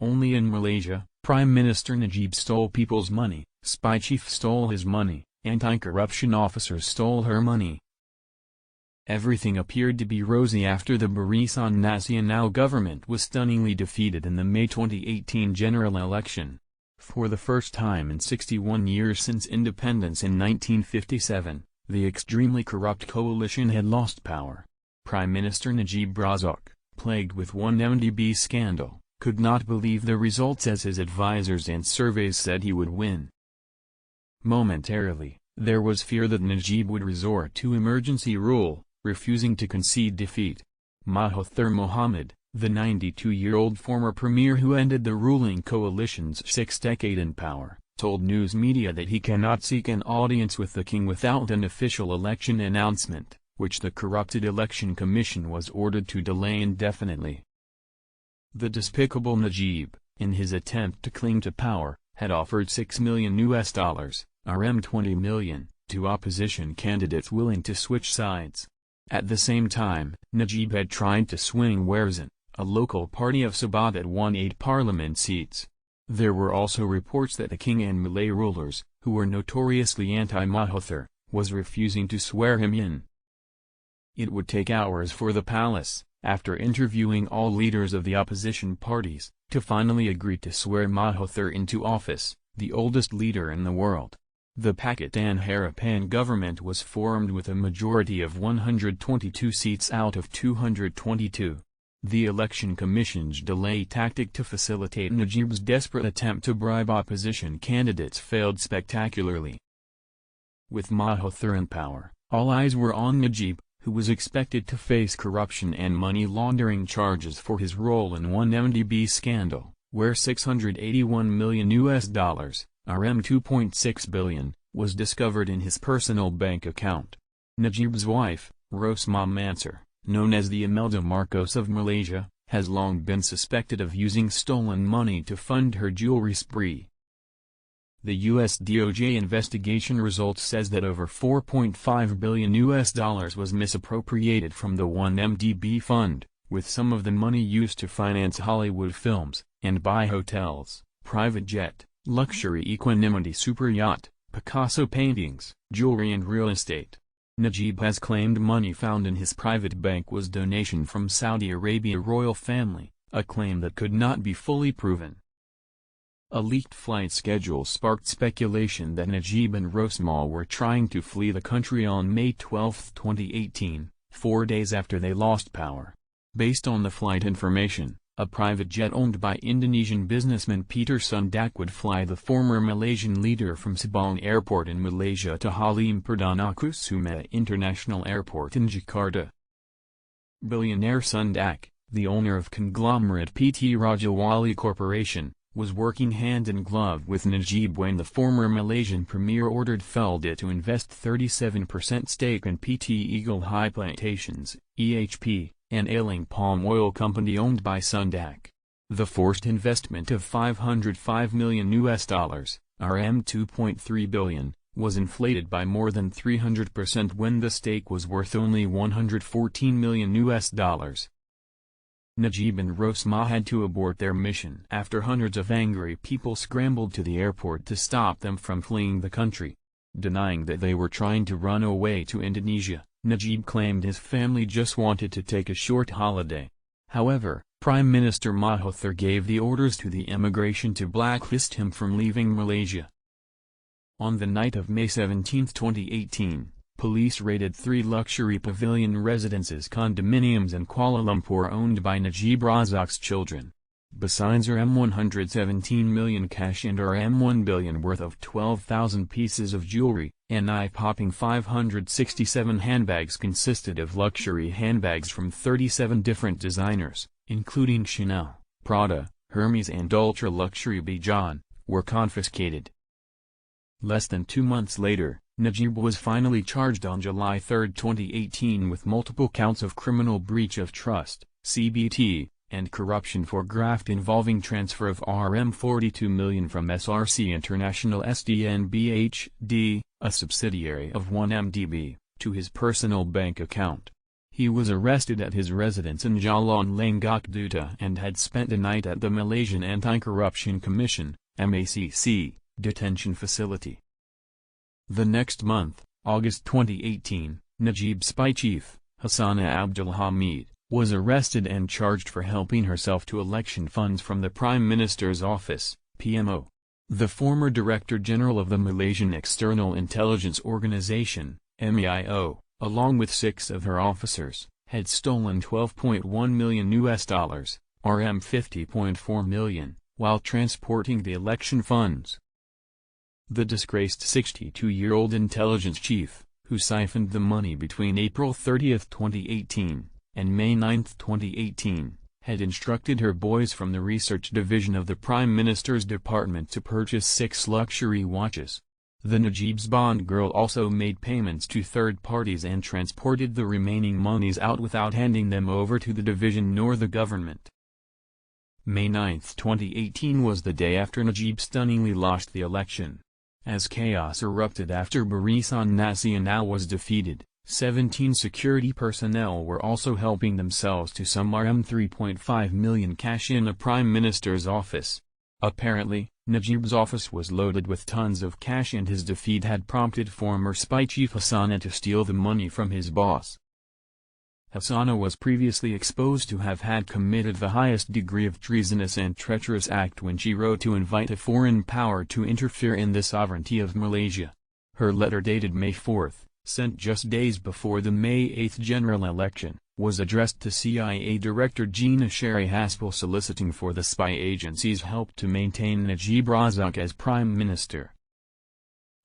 Only in Malaysia, Prime Minister Najib stole people's money, spy chief stole his money, anti-corruption officers stole her money. Everything appeared to be rosy after the Barisan Nasional government was stunningly defeated in the May 2018 general election. For the first time in 61 years since independence in 1957, the extremely corrupt coalition had lost power. Prime Minister Najib Razak, plagued with 1MDB scandal, could not believe the results as his advisors and surveys said he would win. Momentarily, there was fear that Najib would resort to emergency rule, refusing to concede defeat. Mahathir Mohamad, the 92-year-old former premier who ended the ruling coalition's 6th decade in power, told news media that he cannot seek an audience with the king without an official election announcement, which the corrupted election commission was ordered to delay indefinitely. The despicable Najib, in his attempt to cling to power, had offered $6 million (RM 20 million) to opposition candidates willing to switch sides. At the same time, Najib had tried to swing Warzan, a local party of Sabah that won 8 parliament seats. There were also reports that the king and Malay rulers, who were notoriously anti-Mahathir, was refusing to swear him in. It would take hours for the palace, after interviewing all leaders of the opposition parties, to finally agree to swear Mahathir into office, the oldest leader in the world. The Pakistan Harapan government was formed with a majority of 122 seats out of 222. The election commission's delay tactic to facilitate Najib's desperate attempt to bribe opposition candidates failed spectacularly. With Mahathir in power, all eyes were on Najib, who was expected to face corruption and money laundering charges for his role in 1MDB scandal, where $681 million (RM 2.6 billion) was discovered in his personal bank account. Najib's wife, Rosmah Mansur, known as the Imelda Marcos of Malaysia, has long been suspected of using stolen money to fund her jewelry spree. The U.S. DOJ investigation results says that over $4.5 billion was misappropriated from the 1MDB fund, with some of the money used to finance Hollywood films, and buy hotels, private jet, luxury equanimity super yacht, Picasso paintings, jewelry and real estate. Najib has claimed money found in his private bank was donation from Saudi Arabia royal family, a claim that could not be fully proven. A leaked flight schedule sparked speculation that Najib and Rosmah were trying to flee the country on May 12, 2018, 4 days after they lost power. Based on the flight information, a private jet owned by Indonesian businessman Peter Sundak would fly the former Malaysian leader from Sabang Airport in Malaysia to Halim Perdana Kusuma International Airport in Jakarta. Billionaire Sundak, the owner of conglomerate PT Raja Wali Corporation, was working hand in glove with Najib when the former Malaysian premier ordered Felda to invest 37% stake in PT Eagle High Plantations, EHP, an ailing palm oil company owned by Sundak. The forced investment of $505 million (RM 2.3 billion) was inflated by more than 300% when the stake was worth only $114 million. Najib and Rosmah had to abort their mission after hundreds of angry people scrambled to the airport to stop them from fleeing the country. Denying that they were trying to run away to Indonesia, Najib claimed his family just wanted to take a short holiday. However, Prime Minister Mahathir gave the orders to the immigration to blacklist him from leaving Malaysia. On the night of May 17, 2018, police raided 3 luxury pavilion residences condominiums in Kuala Lumpur owned by Najib Razak's children. Besides RM 117 million cash and RM 1 billion worth of 12,000 pieces of jewelry, an eye-popping 567 handbags consisted of luxury handbags from 37 different designers, including Chanel, Prada, Hermes and ultra-luxury Bijan, were confiscated. Less than 2 months later, Najib was finally charged on July 3, 2018 with multiple counts of criminal breach of trust, CBT, and corruption for graft involving transfer of RM 42 million from SRC International SDN-BHD, a subsidiary of 1MDB, to his personal bank account. He was arrested at his residence in Jalan Lenggok Duta and had spent the night at the Malaysian Anti-Corruption Commission (MACC) detention facility. The next month, August 2018, Najib's spy chief, Hassana Abdul Hamid, was arrested and charged for helping herself to election funds from the Prime Minister's office, PMO. The former Director General of the Malaysian External Intelligence Organization, MEIO, along with 6 of her officers, had stolen $12.1 million (RM 50.4 million), while transporting the election funds. The disgraced 62-year-old intelligence chief, who siphoned the money between April 30, 2018, and May 9, 2018, had instructed her boys from the research division of the Prime Minister's department to purchase 6 luxury watches. The Najib's bond girl also made payments to third parties and transported the remaining monies out without handing them over to the division nor the government. May 9, 2018 was the day after Najib stunningly lost the election. As chaos erupted after Barisan Nasional was defeated, 17 security personnel were also helping themselves to some RM 3.5 million cash in the Prime Minister's office. Apparently, Najib's office was loaded with tons of cash and his defeat had prompted former spy chief Hassana to steal the money from his boss. Hassana was previously exposed to have had committed the highest degree of treasonous and treacherous act when she wrote to invite a foreign power to interfere in the sovereignty of Malaysia. Her letter dated May 4, sent just days before the May 8 general election, was addressed to CIA Director Gina Sherry Haspel soliciting for the spy agency's help to maintain Najib Razak as Prime Minister.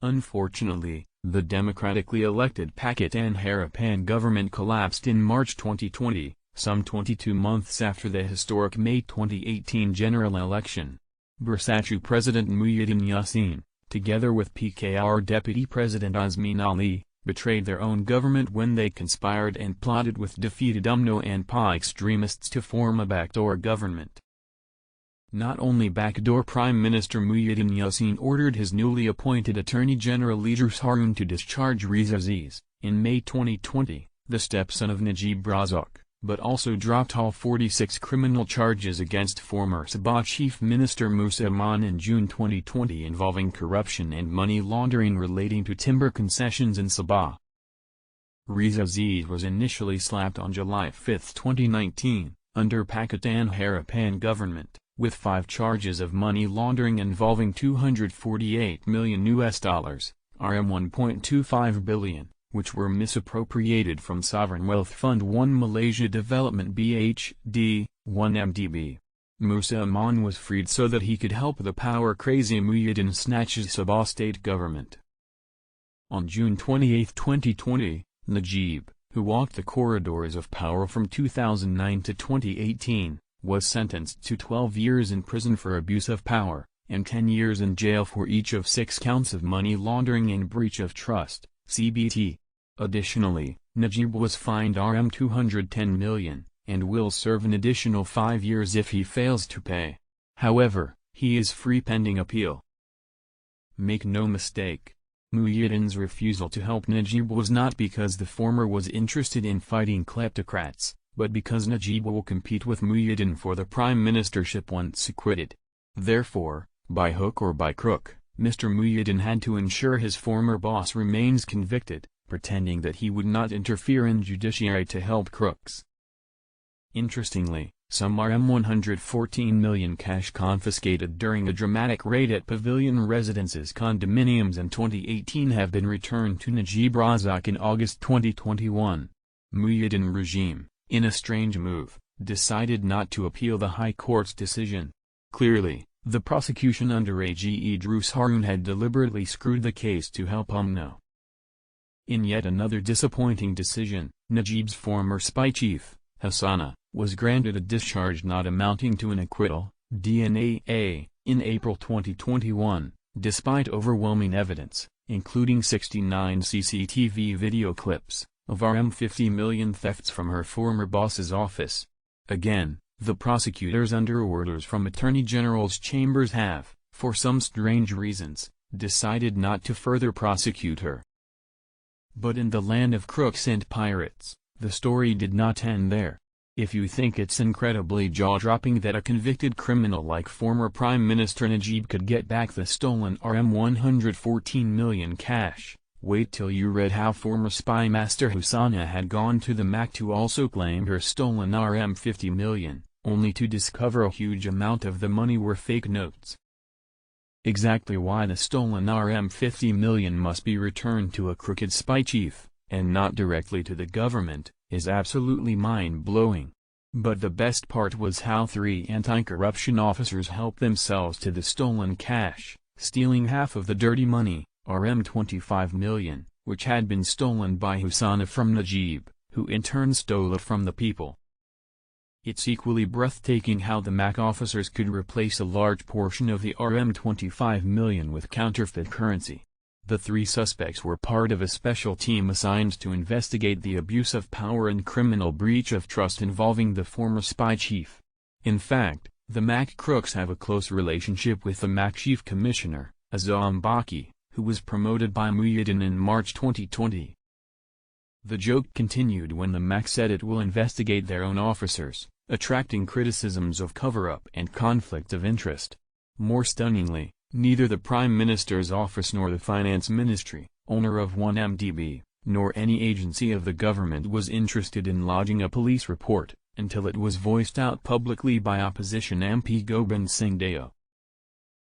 Unfortunately, the democratically elected Pakatan Harapan government collapsed in March 2020, some 22 months after the historic May 2018 general election. Bersatu President Muhyiddin Yassin, together with PKR Deputy President Azmin Ali, betrayed their own government when they conspired and plotted with defeated UMNO and PA extremists to form a backdoor government. Not only backdoor Prime Minister Muhyiddin Yassin ordered his newly appointed Attorney General Idrus Harun to discharge Riza Aziz, in May 2020, the stepson of Najib Razak, but also dropped all 46 criminal charges against former Sabah Chief Minister Musa Aman in June 2020 involving corruption and money laundering relating to timber concessions in Sabah. Riza Aziz was initially slapped on July 5, 2019, under Pakatan Harapan government, with 5 charges of money laundering involving $248 million (RM 1.25 billion), which were misappropriated from Sovereign Wealth Fund 1 Malaysia Development BHD, 1 MDB. Musa Aman was freed so that he could help the power-crazy Muhyiddin snatch his Sabah state government. On June 28, 2020, Najib, who walked the corridors of power from 2009 to 2018, was sentenced to 12 years in prison for abuse of power, and 10 years in jail for each of 6 counts of money laundering and breach of trust, CBT. Additionally, Najib was fined RM 210 million, and will serve an additional 5 years if he fails to pay. However, he is free pending appeal. Make no mistake, Muhyiddin's refusal to help Najib was not because the former was interested in fighting kleptocrats, but because Najib will compete with Muhyiddin for the prime ministership once acquitted. Therefore, by hook or by crook, Mr. Muhyiddin had to ensure his former boss remains convicted, pretending that he would not interfere in judiciary to help crooks. Interestingly, some RM 114 million cash confiscated during a dramatic raid at Pavilion Residences condominiums in 2018 have been returned to Najib Razak in August 2021. Muhyiddin regime, in a strange move, decided not to appeal the High Court's decision. Clearly, the prosecution under AG Idrus Harun had deliberately screwed the case to help UMNO. In yet another disappointing decision, Najib's former spy chief, Hassana, was granted a discharge not amounting to an acquittal, DNA, in April 2021, despite overwhelming evidence, including 69 CCTV video clips, of RM 50 million thefts from her former boss's office. Again, the prosecutors under orders from Attorney General's chambers have, for some strange reasons, decided not to further prosecute her. But in the land of crooks and pirates, The story did not end there. If you think it's incredibly jaw-dropping that a convicted criminal like former Prime Minister Najib could get back the stolen RM114 million cash, wait till you read how former spy master Husana had gone to the MAC to also claim her stolen RM50 million, only to discover a huge amount of the money were fake notes. Exactly why the stolen RM50 million must be returned to a crooked spy chief, and not directly to the government, is absolutely mind-blowing. But the best part was how 3 anti-corruption officers helped themselves to the stolen cash, stealing half of the dirty money, RM25 million, which had been stolen by Husana from Najib, who in turn stole it from the people. It's equally breathtaking how the MAC officers could replace a large portion of the RM25 million with counterfeit currency. The 3 suspects were part of a special team assigned to investigate the abuse of power and criminal breach of trust involving the former spy chief. In fact, the MAC crooks have a close relationship with the MAC chief commissioner, Azam Baki, who was promoted by Muhyiddin in March 2020. The joke continued when the MAC said it will investigate their own officers, attracting criticisms of cover-up and conflict of interest. More stunningly, neither the Prime Minister's office nor the Finance Ministry, owner of 1MDB, nor any agency of the government was interested in lodging a police report, until it was voiced out publicly by opposition MP Gobind Singh Deo.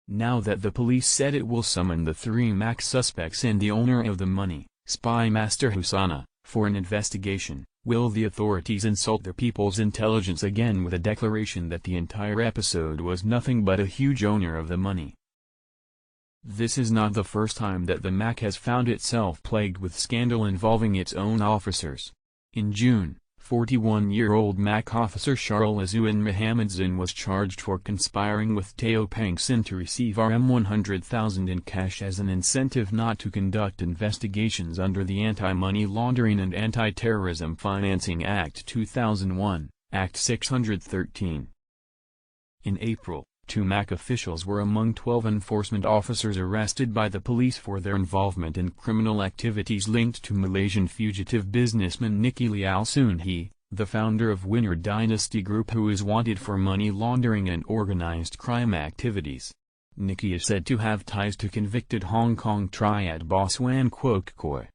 Now that the police said it will summon the 3 MAC suspects and the owner of the money, Spy Master Husana, for an investigation, will the authorities insult the people's intelligence again with a declaration that the entire episode was nothing but a huge owner of the money? This is not the first time that the MAC has found itself plagued with scandal involving its own officers. In June, 41-year-old MAC officer Sharul Azuin Mohammadzain was charged for conspiring with Teo Peng Sin to receive RM100,000 in cash as an incentive not to conduct investigations under the Anti-Money Laundering and Anti-Terrorism Financing Act 2001, Act 613. In April, 2 MAC officials were among 12 enforcement officers arrested by the police for their involvement in criminal activities linked to Malaysian fugitive businessman Nicky Liao Soon Hee, the founder of Winner Dynasty Group, who is wanted for money laundering and organized crime activities. Nicky is said to have ties to convicted Hong Kong triad boss Wan Kwok Koi.